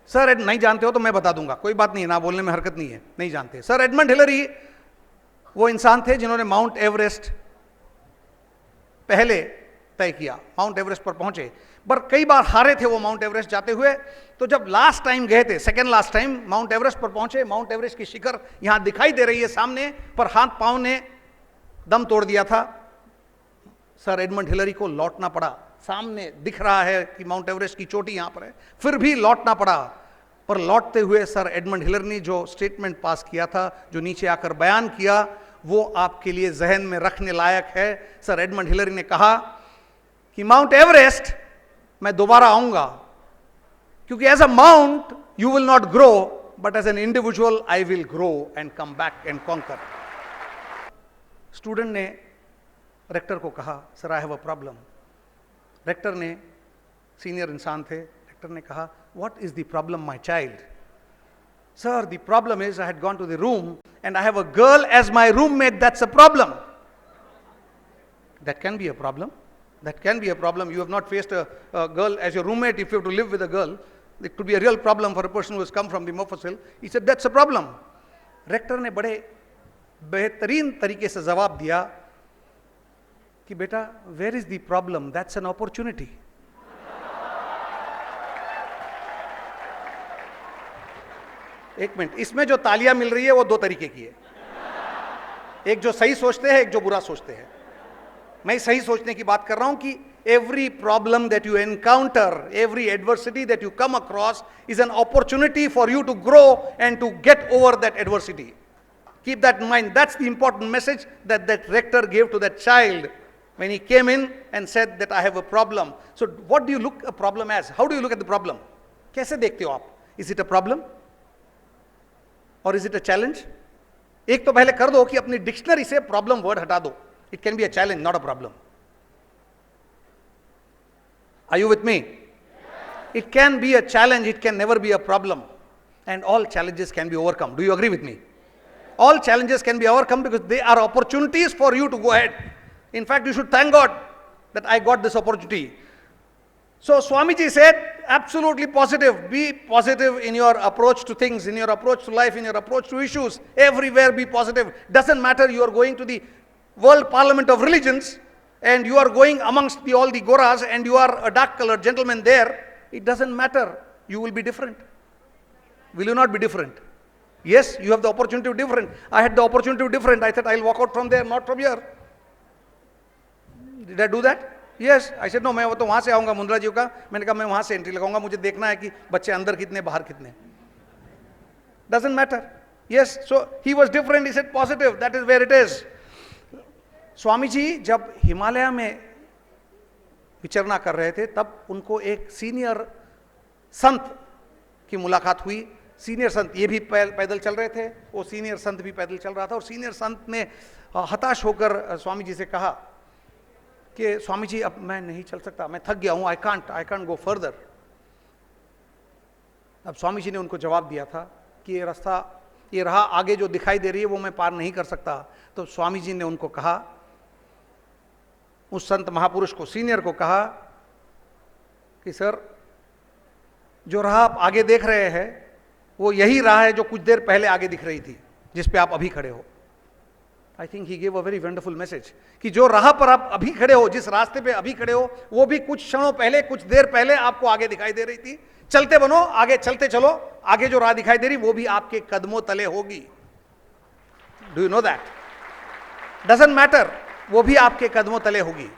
Sir नहीं जानते हो तो मैं बता दूंगा, कोई बात नहीं, ना बोलने में हरकत नहीं है, नहीं जानते। सर एडमंड हिलरी वो इंसान थे जिन्होंने माउंट एवरेस्ट पहले तय किया, माउंट एवरेस्ट पर पहुंचे, पर कई बार हारे थे वो माउंट एवरेस्ट जाते हुए। तो जब लास्ट टाइम गए थे, second last time mount Everest पर पहुंचे, माउंट एवरेस्ट की शिखर यहां दिखाई दे रही है सामने, पर हाथ पांव ने दम तोड़ दिया था। सर एडमंड हिलरी को लौटना पड़ा, सामने दिख रहा है कि माउंट एवरेस्ट की चोटी यहां पर है, फिर भी लौटना पड़ा। पर लौटते हुए सर एडमंड हिलरी ने जो स्टेटमेंट पास किया था, जो नीचे आकर बयान किया, वो आपके लिए जहन में रखने लायक है। सर एडमंड हिलरी ने कहा कि माउंट एवरेस्ट मैं दोबारा आऊंगा, क्योंकि as a mount you will not grow, but as an individual I will grow and come back and conquer. Student ने रेक्टर को कहा, sir I have a problem. Rector ने, सीनियर इंसान थे, रेक्टर ने कहा, what is the problem my child? Sir the problem is I had gone to the room and I have a girl as my roommate, that's a problem. That can be a problem. That can be a problem. You have not faced a girl as your roommate. If you have to live with a girl, it could be a real problem for a person who has come from the Mofussil. He said, that's a problem. Rector ने बड़े बेहतरीन तरीके से जवाब दिया कि बेटा, where is the problem? That's an opportunity. एक मिनट, इसमें जो तालियां मिल रही है वो दो तरीके की है, एक जो सही सोचते हैं, एक जो बुरा सोचते हैं। मैं सही सोचने की बात कर रहा हूं कि every problem that you encounter, every adversity that you come across is an opportunity for you to grow and to get over that adversity. Keep that in mind. That's the important message that rector gave to that child when he came in and said that I have a problem. So what do you look a problem as? How do you look at the problem? कैसे देखते हो आप? Is it a problem? और is it a challenge? एक तो पहले कर दो कि अपनी डिक्शनरी से प्रॉब्लम वर्ड हटा दो. It can be a challenge, not a problem. Are you with me? It can be a challenge, it can never be a problem, and all challenges can be overcome. Do you agree with me? All challenges can be overcome because they are opportunities for you to go ahead. In fact, you should thank God that I got this opportunity. So Swamiji said, absolutely positive. Be positive in your approach to things, in your approach to life, in your approach to issues. Everywhere be positive. Doesn't matter you are going to the World Parliament of Religions and you are going amongst all the Goras and you are a dark colored gentleman there. It doesn't matter. You will be different. Will you not be different? Yes, you have the opportunity to be different. I had the opportunity to be different. I said, I'll walk out from there, not from here. Did I do that? Yes. I said, no, मैं तो वहाँ से आऊँगा मुंद्रा जी का. मैंने कहा मैं वहाँ से एंट्री लगाऊंगा, मुझे देखना है कि बच्चे अंदर कितने बाहर कितने. Doesn't matter. Yes, so he was different. He said positive. That is where it is. Swami ji जब हिमालय में विचरना कर रहे थे तब उनको एक सीनियर संत की मुलाकात हुई. सीनियर संत, ये भी पैदल चल रहे थे, वो सीनियर संत भी पैदल चल रहा था. और सीनियर संत ने हताश होकर स्वामी जी से कहा कि स्वामी जी अब मैं नहीं चल सकता, मैं थक गया हूं, आई कांट गो फर्दर. अब स्वामी जी ने उनको जवाब दिया था कि ये राह आगे जो दिखाई दे रही है वो मैं पार नहीं कर सकता. तो स्वामी जी ने उनको कहा, उस संत महापुरुष को, सीनियर को कहा कि सर जो राह आप आगे देख रहे हैं वो यही राह है जो कुछ देर पहले आगे दिख रही थी, जिस पे आप अभी खड़े हो. I think he give a very wonderful message कि जो राह पर आप अभी खड़े हो, जिस रास्ते पे अभी खड़े हो, वो भी कुछ क्षणों पहले, कुछ देर पहले आपको आगे दिखाई दे रही थी. चलते बनो, आगे चलते चलो, आगे जो राह दिखाई दे रही वो भी आपके कदमों तले होगी. Do you know that? Doesn't matter, वो भी आपके कदमों तले होगी.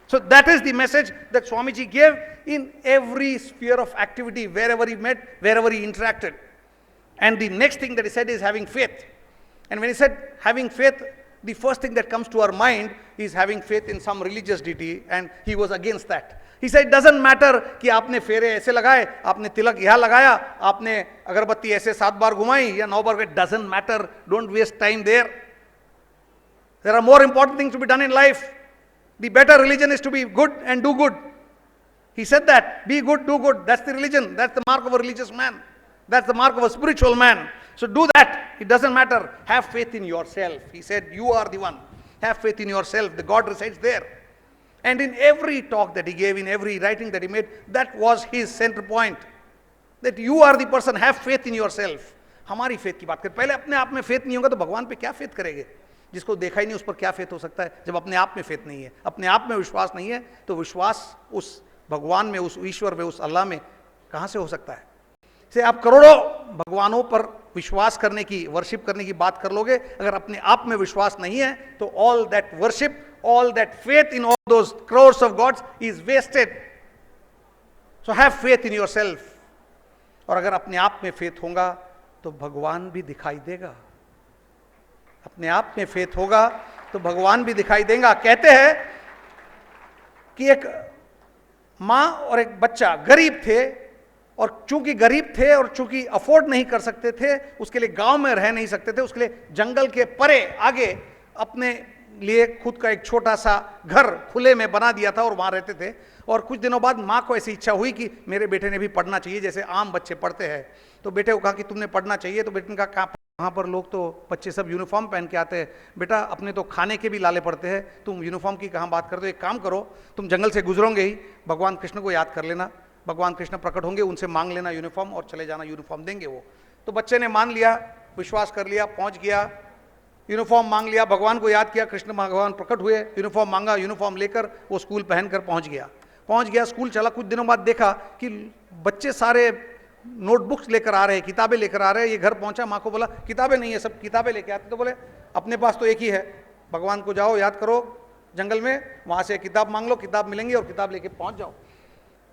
So that is the message that Swamiji gave in every sphere of activity, wherever he met, wherever he interacted. And the next thing that he said is having faith. And when he said having faith, the first thing that comes to our mind is having faith in some religious deity, and he was against that. He said, it doesn't matter कि आपने फेरे ऐसे लगाए, आपने तिलक यहाँ लगाया, आपने अगरबत्ती ऐसे 7 बार घुमाई या 9 बार, it doesn't matter. Don't waste time there. There are more important things to be done in life. The better religion is to be good and do good. He said that. Be good, do good. That's the religion. That's the mark of a religious man. That's the mark of a spiritual man. So do that. It doesn't matter. Have faith in yourself. He said, you are the one. Have faith in yourself. The God resides there. And in every talk that he gave, in every writing that he made, that was his center point. That you are the person, have faith in your self. हमारी faith की बात करें, पहले अपने आप में faith नहीं होगा तो भगवान पे क्या फेथ करेंगे? जिसको देखा ही नहीं उस पर क्या फेथ हो सकता है? जब अपने आप में फेथ नहीं है, अपने आप में विश्वास नहीं है, तो विश्वास उस भगवान में, उस ईश्वर में, उस अल्लाह में कहां से हो सकता है? से आप करोड़ों भगवानों पर विश्वास करने की, वर्शिप करने की बात कर लोगे, अगर अपने आप में विश्वास नहीं है तो all that worship, all that faith in all those crores of gods is wasted. So have faith in yourself. और अगर अपने आप में फेथ होगा तो भगवान भी दिखाई देगा। अपने आप में फेथ होगा तो भगवान भी दिखाई देगा। कहते हैं कि एक मां और एक बच्चा गरीब थे, और चूंकि गरीब थे और चूंकि अफोर्ड नहीं कर सकते थे, उसके लिए गांव में रह नहीं सकते थे, उसके लिए जंगल के परे आगे अपने लिए खुद का एक छोटा सा घर खुले में बना दिया था और वहां रहते थे। और कुछ दिनों बाद मां को ऐसी इच्छा हुई कि मेरे बेटे ने भी पढ़ना चाहिए जैसे आम बच्चे पढ़ते हैं। तो बेटे को कहा कि तुमने पढ़ना चाहिए। तो बेटे ने कहा वहाँ पर लोग तो बच्चे सब यूनिफॉर्म पहन के आते हैं, बेटा अपने तो खाने के भी लाले पड़ते हैं, तुम यूनिफॉर्म की कहाँ बात करते हो? एक काम करो, तुम जंगल से गुजरोगे ही, भगवान कृष्ण को याद कर लेना, भगवान कृष्ण प्रकट होंगे, उनसे मांग लेना यूनिफॉर्म और चले जाना, यूनिफॉर्म देंगे वो। तो बच्चे ने मान लिया, विश्वास कर लिया, पहुंच गया, यूनिफॉर्म मांग लिया, भगवान को याद किया, कृष्ण भगवान प्रकट हुए, यूनिफॉर्म मांगा, यूनिफॉर्म लेकर वो स्कूल पहनकर पहुंच गया। स्कूल चला, कुछ दिनों बाद देखा कि बच्चे सारे नोटबुक्स लेकर आ रहे हैं, किताबें लेकर आ रहे हैं। ये घर पहुंचा, माँ को बोला किताबें नहीं है, सब किताबें लेके आते। तो बोले अपने पास तो एक ही है, भगवान को जाओ याद करो जंगल में, वहां से किताब मांग लो, किताब मिलेंगी और किताब लेके पहुंच जाओ।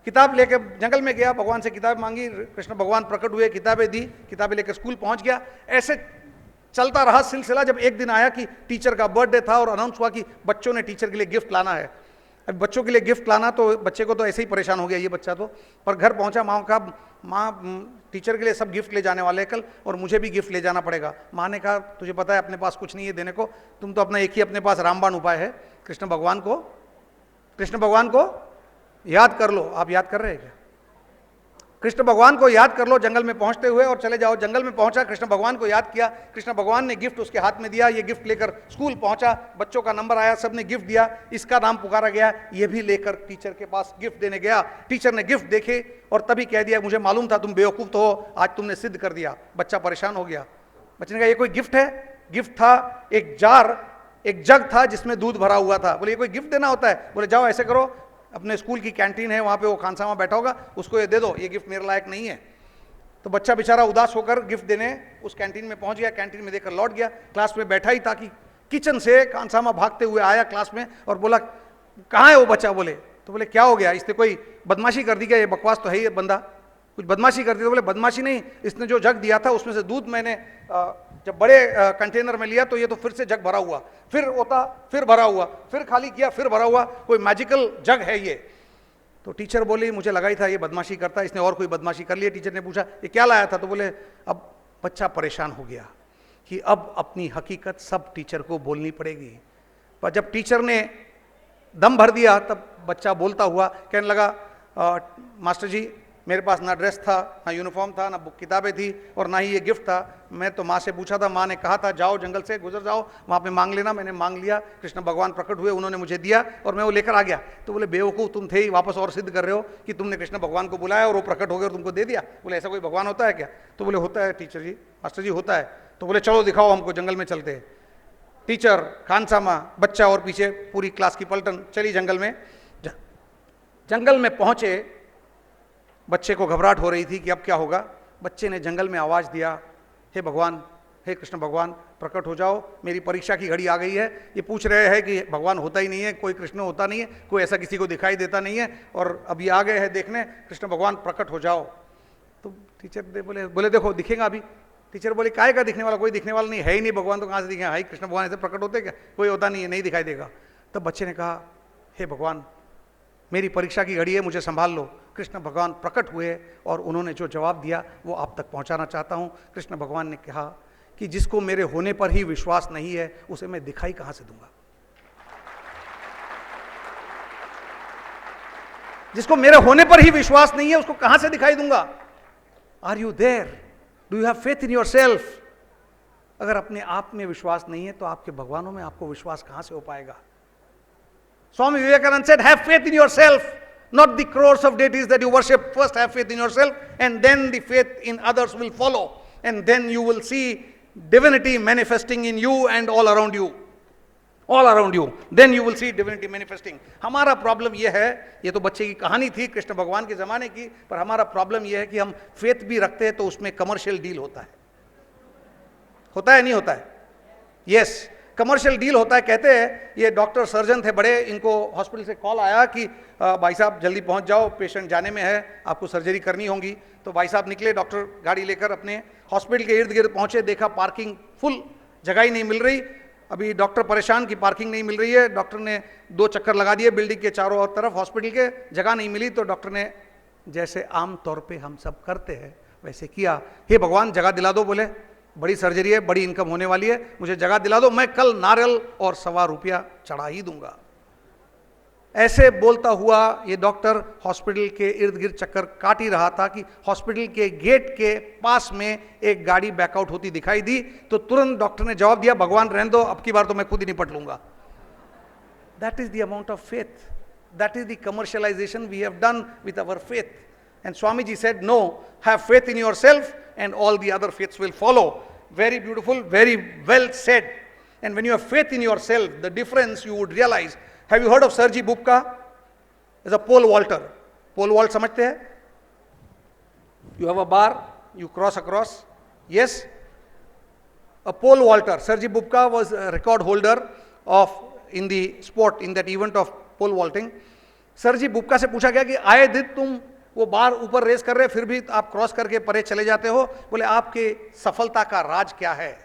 किताब लेके जंगल में गया, भगवान से किताब मांगी, कृष्ण भगवान प्रकट हुए, किताबें दी, किताबें लेकर स्कूल पहुंच गया। ऐसे चलता रहा सिलसिला। जब एक दिन आया कि टीचर का बर्थडे था और अनाउंस हुआ कि बच्चों ने टीचर के लिए गिफ्ट लाना है। अब बच्चों के लिए गिफ्ट लाना, तो बच्चे को तो ऐसे ही परेशान हो गया ये बच्चा तो। पर घर पहुंचा, माँ का माँ टीचर के लिए सब गिफ्ट ले जाने वाले हैं कल, और मुझे भी गिफ्ट ले जाना पड़ेगा। माँ ने कहा तुझे पता है अपने पास कुछ नहीं है देने को, तुम तो अपना एक ही अपने पास रामबाण उपाय है, कृष्ण भगवान को याद कर लो। आप याद कर रहे हैं क्या? कृष्ण भगवान को याद कर लो जंगल में पहुंचते हुए और चले जाओ। जंगल में पहुंचा, कृष्ण भगवान को याद किया, कृष्ण भगवान ने गिफ्ट उसके हाथ में दिया, ये गिफ्ट लेकर स्कूल पहुंचा, बच्चों का नंबर आया, सबने गिफ्ट दिया, इसका नाम पुकारा गया, ये भी लेकर टीचर के पास गिफ्ट देने गया। टीचर ने गिफ्ट देखे और तभी कह दिया मुझे मालूम था तुम बेवकूफ तो हो, आज तुमने सिद्ध कर दिया। बच्चा परेशान हो गया। बच्चे ने कहा ये कोई गिफ्ट है? गिफ्ट था एक जार, एक जग था जिसमें दूध भरा हुआ था। बोले ये कोई गिफ्ट देना होता है? बोले जाओ ऐसे करो, अपने स्कूल की कैंटीन है वहां पे, वो खानसामा बैठा होगा, उसको ये दे दो, ये गिफ्ट मेरे लायक नहीं है। तो बच्चा बेचारा उदास होकर गिफ्ट देने उस कैंटीन में पहुंच गया, कैंटीन में देकर लौट गया। क्लास में बैठा ही था कि किचन से खानसामा भागते हुए आया क्लास में और बोला कहाँ है वो बच्चा? बोले तो बोले क्या हो गया, इसने कोई बदमाशी कर दी क्या? ये बकवास तो है ही, बंदा कुछ बदमाशी कर दी। तो बोले बदमाशी नहीं, इसने जो जग दिया था उसमें से दूध मैंने जब बड़े कंटेनर में लिया तो ये तो फिर से जग भरा हुआ, फिर होता, फिर भरा हुआ, फिर खाली किया, फिर भरा हुआ, कोई मैजिकल जग है ये। तो टीचर बोली मुझे लगा ही था ये बदमाशी करता है, इसने और कोई बदमाशी कर लिया। टीचर ने पूछा ये क्या लाया था? तो बोले अब बच्चा परेशान हो गया कि अब अपनी हकीकत सब टीचर को बोलनी पड़ेगी। पर जब टीचर ने दम भर दिया तब बच्चा बोलता हुआ कहने लगा मास्टर जी मेरे पास ना ड्रेस था, ना यूनिफॉर्म था, ना बुक किताबें थी और ना ही ये गिफ्ट था। मैं तो माँ से पूछा था, माँ ने कहा था जाओ जंगल से गुजर जाओ, वहाँ पे मांग लेना। मैंने मांग लिया, कृष्ण भगवान प्रकट हुए, उन्होंने मुझे दिया और मैं वो लेकर आ गया। तो बोले बेवकूफ़ तुम थे ही, वापस और सिद्ध कर रहे हो कि तुमने कृष्ण भगवान को बुलाया और वो प्रकट हो गए और तुमको दे दिया। बोले ऐसा कोई भगवान होता है क्या? तो बोले होता है टीचर जी, मास्टर जी होता है। तो बोले चलो दिखाओ हमको, जंगल में चलते हैं। टीचर, खानसामा, बच्चा और पीछे पूरी क्लास की पलटन चली जंगल में। जंगल में पहुंचे, बच्चे को घबराहट हो रही थी कि अब क्या होगा। बच्चे ने जंगल में आवाज़ दिया, हे भगवान, हे कृष्ण भगवान प्रकट हो जाओ, मेरी परीक्षा की घड़ी आ गई है। ये पूछ रहे हैं कि भगवान होता ही नहीं है, कोई कृष्ण होता नहीं है, कोई ऐसा किसी को दिखाई देता नहीं है, और अब ये आ गए हैं देखने, कृष्ण भगवान प्रकट हो जाओ। तो टीचर बोले देखो दिखेगा अभी। टीचर बोले काहे का दिखने वाला, कोई दिखने वाला नहीं है ही नहीं, भगवान तो कहाँ से दिखेगा, हाई कृष्ण भगवान ऐसे प्रकट होते क्या? कोई होता नहीं है, नहीं दिखाई देगा। तब बच्चे ने कहा हे भगवान मेरी परीक्षा की घड़ी है, मुझे संभाल लो। कृष्ण भगवान प्रकट हुए और उन्होंने जो जवाब दिया वो आप तक पहुंचाना चाहता हूं। कृष्ण भगवान ने कहा कि जिसको मेरे होने पर ही विश्वास नहीं है उसे मैं दिखाई कहां से दूंगा? जिसको मेरे होने पर ही विश्वास नहीं है उसको कहां से दिखाई दूंगा? Are you there? Do you have faith in your self? अगर अपने आप में विश्वास नहीं है तो आपके भगवानों में आपको विश्वास कहां से हो पाएगा? Swami Vivekananda said have faith in yourself. not the crores of deities that you worship. First have faith in yourself, and then the faith in others will follow, and then you will see divinity manifesting in you and all around you. All around you, then you will see divinity manifesting. हमारा problem यह है, ये तो बच्चे की कहानी थी कृष्ण भगवान के जमाने की, पर हमारा प्रॉब्लम यह है कि हम फेथ भी रखते हैं तो उसमें कमर्शियल डील होता है नहीं होता है? यस, कमर्शियल डील होता है। कहते हैं, ये डॉक्टर सर्जन थे बड़े, इनको हॉस्पिटल से कॉल आया कि भाई साहब जल्दी पहुंच जाओ, पेशेंट जाने में है, आपको सर्जरी करनी होगी। तो भाई साहब निकले, डॉक्टर गाड़ी लेकर अपने हॉस्पिटल के इर्द गिर्द पहुंचे, देखा पार्किंग फुल, जगह ही नहीं मिल रही। अभी डॉक्टर परेशान कि पार्किंग नहीं मिल रही है। डॉक्टर ने 2 चक्कर लगा दिए बिल्डिंग के चारों ओर तरफ, हॉस्पिटल के, जगह नहीं मिली। तो डॉक्टर ने जैसे आम तौर पे हम सब करते हैं वैसे किया, हे भगवान जगह दिला दो, बोले बड़ी सर्जरी है, बड़ी इनकम होने वाली है, मुझे जगह दिला दो, मैं कल नारियल और ₹1.25 चढ़ा ही दूंगा। ऐसे बोलता हुआ ये डॉक्टर हॉस्पिटल के इर्द गिर्द चक्कर काट ही रहा था कि हॉस्पिटल के गेट के पास में एक गाड़ी बैकआउट होती दिखाई दी। तो तुरंत डॉक्टर ने जवाब दिया, भगवान रहने दो, अब की बार तो मैं खुद ही निपट लूंगा। That is the amount of faith, that is the commercialisation we have done with our faith. And Swami ji said, no, have faith in yourself and all the other faiths will follow. Very beautiful, very well said. And when you have faith in yourself, the difference you would realize. Have you heard of Sir Ji Bubka? As a pole vaulter. Pole vault समझते हैं? You have a bar, you cross across. Yes? A pole vaulter. Sir Ji Bubka was a record holder of in the sport, in that event of pole vaulting. Sir Ji Bubka से पूछा गया कि आए दिन तुम वो बार ऊपर race कर रहे, फिर भी आप क्रॉस करके परे चले जाते हो, बोले आपके सफलता का राज क्या है?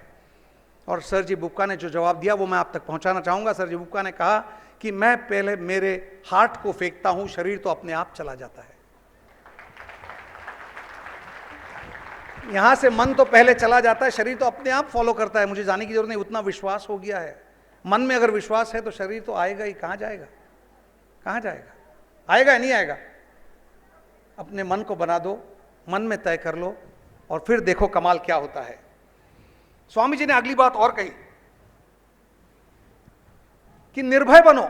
और सर जी बुक्का ने जो जवाब दिया वो मैं आप तक पहुंचाना चाहूंगा। सर जी बुक्का ने कहा कि मैं पहले मेरे हार्ट को फेंकता हूं, शरीर तो अपने आप चला जाता है। यहां से मन तो पहले चला जाता है, शरीर तो अपने आप फॉलो करता है, मुझे जाने की जरूरत नहीं, उतना विश्वास हो गया है। मन में अगर विश्वास है तो शरीर तो आएगा ही, कहां जाएगा? कहां जाएगा? आएगा नहीं आएगा? अपने मन को बना दो, मन में तय कर लो, और फिर देखो कमाल क्या होता है। स्वामी जी ने अगली बात और कही कि निर्भय बनो,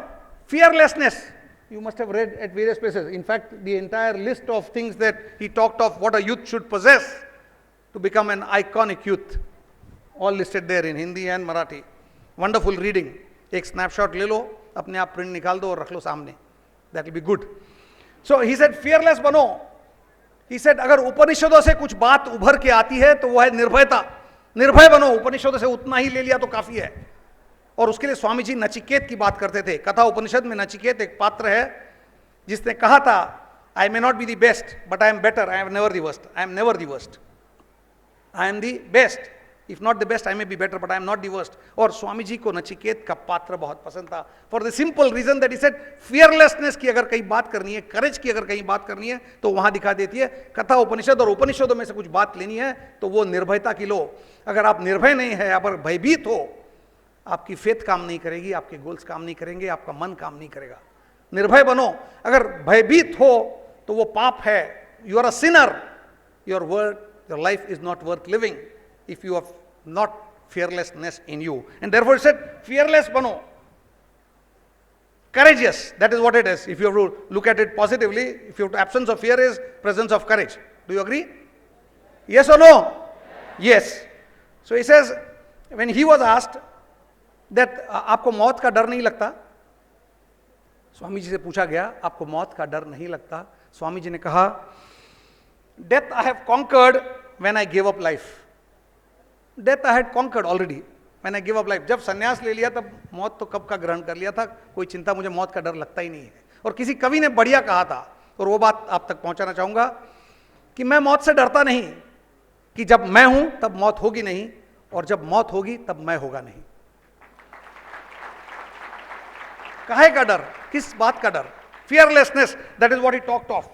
fearlessness. You must have read at various places, in fact the entire list of things that he talked of what a youth should possess to become an iconic youth, all listed there in Hindi and Marathi. Wonderful reading, एक snapshot ले लो, अपने आप print निकाल दो और रख लो सामने, that will be good. So he said fearless बनो। He said अगर उपनिषदों से कुछ बात उभर के आती है तो वो है निर्भयता। निर्भय बनो, उपनिषदों से उतना ही ले लिया तो काफी है। और उसके लिए स्वामी जी नचिकेत की बात करते थे। कथा उपनिषद में नचिकेत एक पात्र है जिसने कहा था, I may not be the best but I am better, I am never the worst, I am never the worst, I am the best, if not the best I may be better but I am not the worst. और स्वामी जी को नचिकेत का पात्र बहुत पसंद था, for the simple reason that he said fearlessness की अगर कहीं बात करनी है, करेज की अगर कहीं बात करनी है तो वहां दिखा देती है कथा उपनिषद। और उपनिषदों में से कुछ बात लेनी है तो वो निर्भयता की लो। अगर आप निर्भय नहीं है, अगर भयभीत हो, आपकी फेथ काम नहीं करेगी, आपके गोल्स काम नहीं करेंगे, आपका मन काम नहीं करेगा। निर्भय बनो। अगर भयभीत हो तो वो पाप है, you are a sinner, your life is not worth living if you have not fearlessness in you. And therefore it said fearless bano, courageous, that is what it is. If you have to look at it positively, if you have to, absence of fear is presence of courage. Do you agree? Yes or no? Yes. So he says, when he was asked that आपको मौत का डर नहीं लगता, स्वामी जी से पूछा गया आपको मौत का डर नहीं लगता, स्वामी जी ने कहा, death I have conquered when I gave up life. Death I had conquered already when I gave up life. जब संन्यास ले लिया तब मौत तो कब का ग्रहण कर लिया था, कोई चिंता, मुझे मौत का डर लगता ही नहीं है। और किसी कवि ने बढ़िया कहा था, और वो बात आप तक पहुंचाना चाहूंगा कि मैं मौत से डरता नहीं, कि जब मैं हूं तब मौत होगी नहीं, और जब मौत होगी तब मैं होगा नहीं। काहे का डर, किस बात का डर? Fearlessness, that is what he talked of.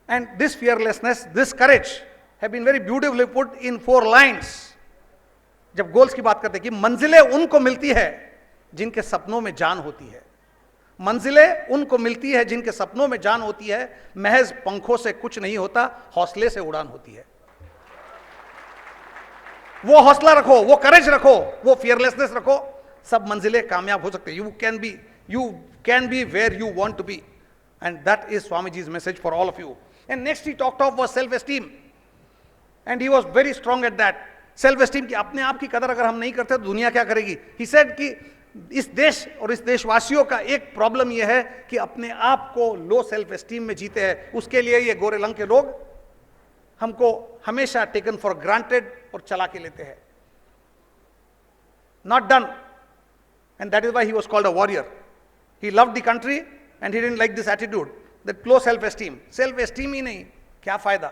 And this fearlessness, this courage have been very beautifully put in 4 lines. जब गोल्स की बात करते हैं कि मंजिलें उनको मिलती है जिनके सपनों में जान होती है। मंजिलें उनको मिलती है जिनके सपनों में जान होती है, महज पंखों से कुछ नहीं होता, हौसले से उड़ान होती है। वो हौसला रखो, वो करेज रखो, वो फियरलेसनेस रखो, सब मंजिलें कामयाब हो सकते हैं। You can be where you want to be. And that is Swamiji's message for all of you. And next he talked of was self-esteem. And he was very strong at that. Self-esteem कि अपने आप की कदर अगर हम नहीं करते तो दुनिया क्या करेगी? He said कि इस देश और इस देशवासियों का एक प्रॉब्लम यह है कि अपने आप को लो सेल्फ एस्टीम में जीते हैं. उसके लिए ये गोरे रंग के लोग हमको हमेशा टेकन फॉर ग्रांटेड और चला के लेते हैं. Not done. And that is why he was called a warrior. He loved the country and he didn't like this attitude, that low self-esteem. Self-esteem ही नहीं, क्या फायदा?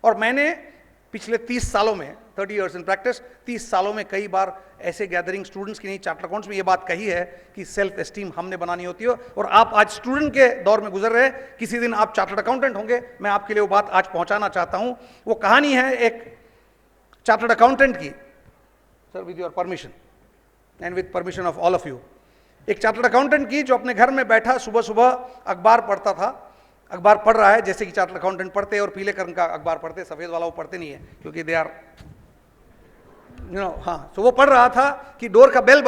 और मैंने पिछले 30 सालों में, 30 years in practice, 30 सालों में कई बार ऐसे गैदरिंग स्टूडेंट्स की नहीं, चार्टर्ड अकाउंट्स में ये बात कही है कि सेल्फ एस्टीम हमने बनानी होती है. और आप आज स्टूडेंट के दौर में गुजर रहे हैं, किसी दिन आप चार्टर्ड अकाउंटेंट होंगे. मैं आपके लिए वो बात आज पहुंचाना चाहता हूं. वो कहानी है एक चार्टर्ड अकाउंटेंट की. Sir, with your permission and with permission of all of you. एक चार्टर्ड अकाउंटेंट की जो अपने घर में बैठा सुबह सुबह अखबार पढ़ता था. अखबार पढ़ रहा है जैसे कि चार्टर्ड अकाउंटेंट पढ़ते हैं, और पीले रंग का अखबार पढ़ते, सफेद वाला वो पढ़ते नहीं है क्योंकि दे आर हाँ. तो वो पढ़ रहा था कि डोर का बेल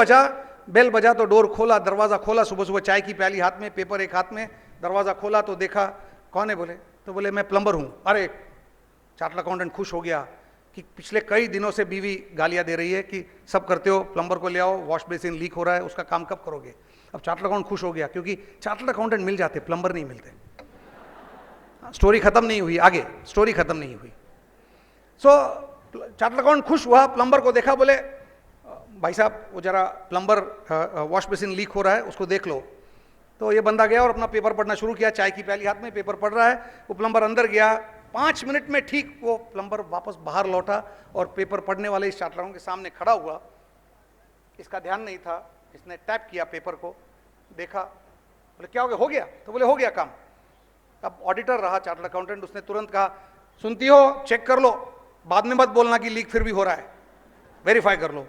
बजा तो डोर खोला, दरवाजा खोला. सुबह सुबह चाय की प्याली हाथ में, पेपर एक हाथ में. दरवाजा खोला तो देखा, कौन है? बोले तो बोले मैं प्लम्बर हूं. अरे, चार्टर्ड अकाउंटेंट खुश हो गया कि पिछले कई दिनों से बीवी गालियां दे रही है कि सब करते हो, प्लम्बर को ले आओ, वॉश बेसिन लीक हो रहा है, उसका काम कब करोगे? अब चार्टर्ड अकाउंटेंट खुश हो गया क्योंकि चार्टर्ड अकाउंटेंट मिल जाते, प्लम्बर नहीं मिलते. स्टोरी खत्म नहीं हुई, आगे स्टोरी खत्म नहीं हुई. सो चार्टर्ड अकाउंटेंट खुश हुआ, प्लम्बर को देखा, बोले भाई साहब वो जरा प्लम्बर वॉश बेसिन लीक हो रहा है, उसको देख लो. तो ये बंदा गया और अपना पेपर पढ़ना शुरू किया. चाय की प्याली हाथ में, पेपर पढ़ रहा है. वो प्लम्बर अंदर गया, 5 मिनट में ठीक वो प्लम्बर वापस बाहर लौटा और पेपर पढ़ने वाले इस चार्टर्ड अकाउंटेंट के सामने खड़ा हुआ. इसका ध्यान नहीं था, इसने टैप किया पेपर को, देखा, बोले क्या हो गया? हो गया? तो बोले हो गया काम. अब ऑडिटर रहा चार्टर्ड अकाउंटेंट, उसने तुरंत कहा, सुनती हो, चेक कर लो, बाद में मत बोलना कि लीक फिर भी हो रहा है, वेरीफाई कर लो.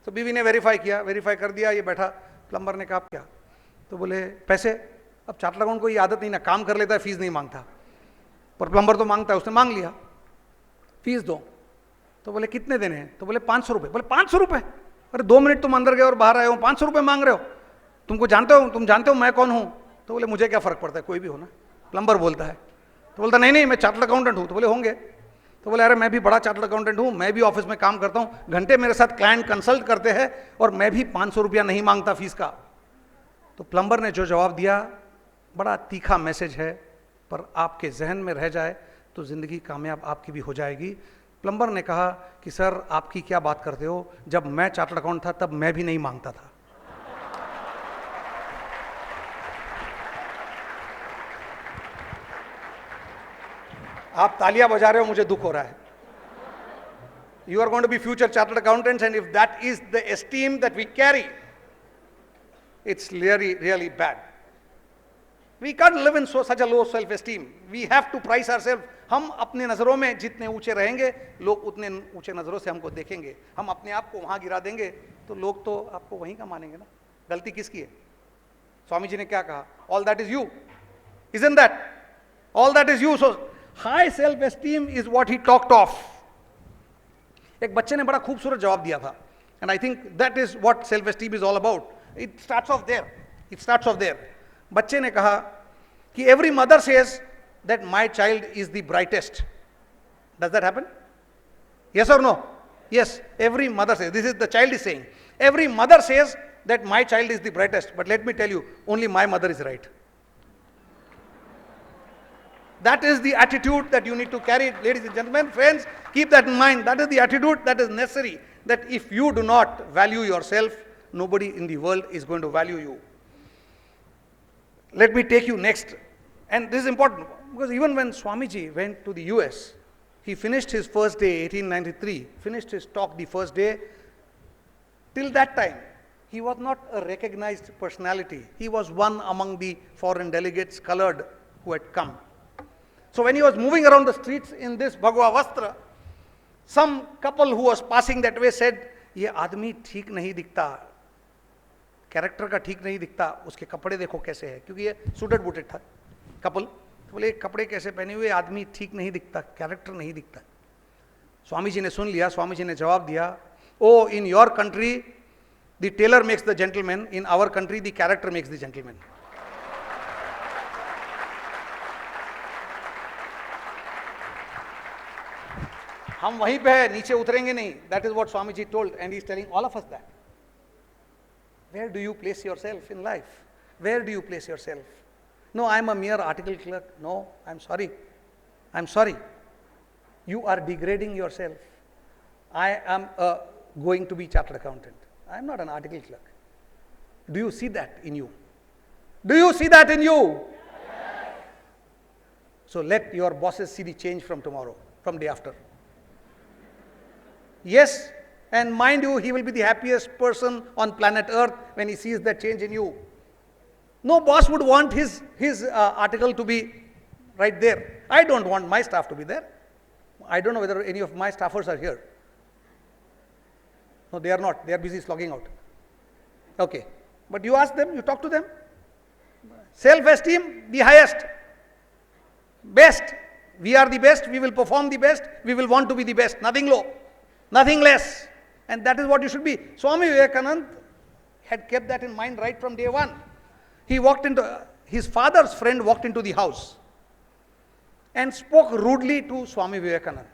तो बीवी ने वेरीफाई किया, वेरीफाई कर दिया. ये बैठा, प्लम्बर ने कहा क्या? तो बोले पैसे. अब चार्टर्ड अकाउंट को ये आदत नहीं ना, काम कर लेता है, फीस नहीं मांगता, पर प्लम्बर तो मांगता है. उसने मांग लिया, फीस दो. तो बोले कितने देने हैं? तो बोले 500 रुपये. बोले 500 रुपये? अरे 2 मिनट तुम अंदर गए और बाहर आए हो, 500 रुपये मांग रहे हो? तुम जानते हो मैं कौन हूं? तो बोले मुझे क्या फर्क पड़ता है, कोई भी हो ना. प्लम्बर बोलता है. तो बोलता नहीं मैं चार्टर्ड अकाउंटेंट हूं. तो बोले होंगे. तो बोले अरे मैं भी बड़ा चार्टर्ड अकाउंटेंट हूं, मैं भी ऑफिस में काम करता हूं, घंटे मेरे साथ क्लाइंट कंसल्ट करते हैं और मैं भी 500 रुपया नहीं मांगता फीस का. तो प्लम्बर ने जो जवाब दिया, बड़ा तीखा मैसेज है, पर आपके जहन में रह जाए तो जिंदगी कामयाब आपकी भी हो जाएगी. प्लम्बर ने कहा कि सर आपकी क्या बात करते हो, जब मैं चार्टर्ड अकाउंट था तब मैं भी नहीं मांगता था. आप तालियां बजा रहे हो, मुझे दुख हो रहा है. You are going to be future chartered accountants, and if that is the esteem that we carry, it's really bad. We can't live in such a low self-esteem. We have to price ourselves. हम अपने नजरों में जितने ऊंचे रहेंगे, लोग उतने ऊंचे नजरों से हमको देखेंगे. हम अपने आप को वहां गिरा देंगे तो लोग तो आपको वहीं का मानेंगे ना. गलती किसकी है? स्वामी जी ने क्या कहा? All that is you. Isn't that? All that is you. So high self-esteem is what he talked of. एक बच्चे ने बड़ा खूबसूरत जवाब दिया था, and I think that is what self-esteem is all about. It starts off there. बच्चे ने कहा कि every mother says that my child is the brightest. Does that happen? Yes or no? Yes, every mother says. This is the child is saying. Every mother says that my child is the brightest, but let me tell you, only my mother is right. That is the attitude that you need to carry, ladies and gentlemen. Friends, keep that in mind. That is the attitude that is necessary. That if you do not value yourself, nobody in the world is going to value you. Let me take you next. And this is important because even when Swamiji went to the US, he finished his first day, 1893, finished his talk the first day. Till that time, he was not a recognized personality. He was one among the foreign delegates, colored, who had come. So when he was moving around the streets in this Bhagwa Vastra, some couple who was passing that way said, ये आदमी ठीक नहीं दिखता, character का ठीक नहीं दिखता, उसके कपड़े देखो कैसे है, क्योंकि ये सूटेड बूटेड था कपल. तो बोले कपड़े कैसे पहने हुए, आदमी ठीक नहीं दिखता, कैरेक्टर नहीं दिखता. स्वामी जी ने सुन लिया. स्वामी जी ने जवाब दिया, oh in your country the tailor makes the gentleman, in our country the character makes the gentleman. हम वहीं पे है, नीचे उतरेंगे नहीं. That is what Swamiji told, and he is telling all of us that. Where do you place yourself in life? Where do you place yourself? No, I am a mere article clerk. No, I am sorry. I am sorry. You are degrading yourself. I am going to be chartered accountant. I am not an article clerk. Do you see that in you? Do you see that in you? Yes. So let your bosses see the change from tomorrow, from day after. Yes, and mind you, he will be the happiest person on planet Earth when he sees that change in you. No boss would want his article to be right there. I don't want my staff to be there. I don't know whether any of my staffers are here. No, they are not. They are busy slogging out. Okay. But you ask them, you talk to them. Self-esteem, the highest. Best. We are the best. We will perform the best. We will want to be the best. Nothing low. Nothing less. And that is what you should be. Swami Vivekananda had kept that in mind right from day one. He walked into, his father's friend walked into the house and spoke rudely to Swami Vivekananda.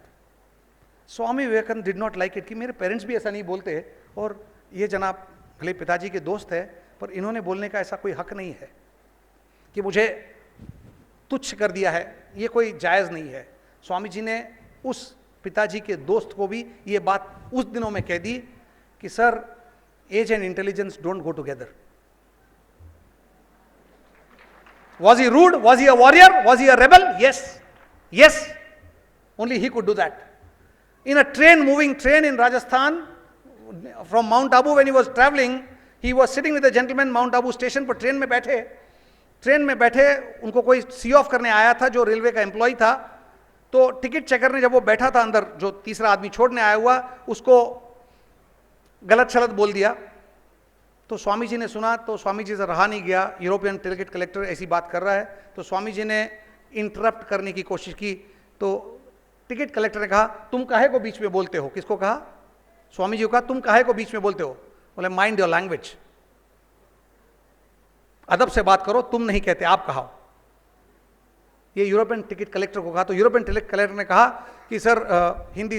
Swami Vivekananda did not like it कि मेरे parents भी ऐसा नहीं बोलते और ये जनाब भले पिताजी के दोस्त है पर इन्होंने बोलने का ऐसा कोई हक नहीं है कि मुझे तुच्छ कर दिया है, ये कोई जायज़ नहीं है. स्वामी जी ने उस पिताजी के दोस्त को भी ये बात उस दिनों में कह दी कि sir, age and intelligence don't go together. Was he rude? Was he a warrior? Was he a rebel? Yes. Yes. Only he could do that. In a train, moving train in Rajasthan, from Mount Abu, when he was traveling, he was sitting with a gentleman Mount Abu station पर train में बैठे उनको कोई सी of करने आया था जो railway का एम्प्लॉय था. तो टिकट चेकर ने जब वो बैठा था अंदर, जो तीसरा आदमी छोड़ने आया हुआ, उसको गलत शलत बोल दिया. तो स्वामी जी ने सुना तो स्वामी जी से रहा नहीं गया. यूरोपियन टिकट कलेक्टर ऐसी बात कर रहा है तो स्वामी जी ने इंटरप्ट करने की कोशिश की. तो टिकट कलेक्टर ने कहा, तुम काहे को बीच में बोलते हो? किसको कहा? स्वामी जी को कहा, तुम काहे को बीच में बोलते हो? बोले, माइंड योर लैंग्वेज, अदब से बात करो, तुम नहीं कहते, आप कहा. ये यूरोपियन टिकट कलेक्टर को कहा. तो यूरोपियन टिकट कलेक्टर ने कहा कि सर, हिंदी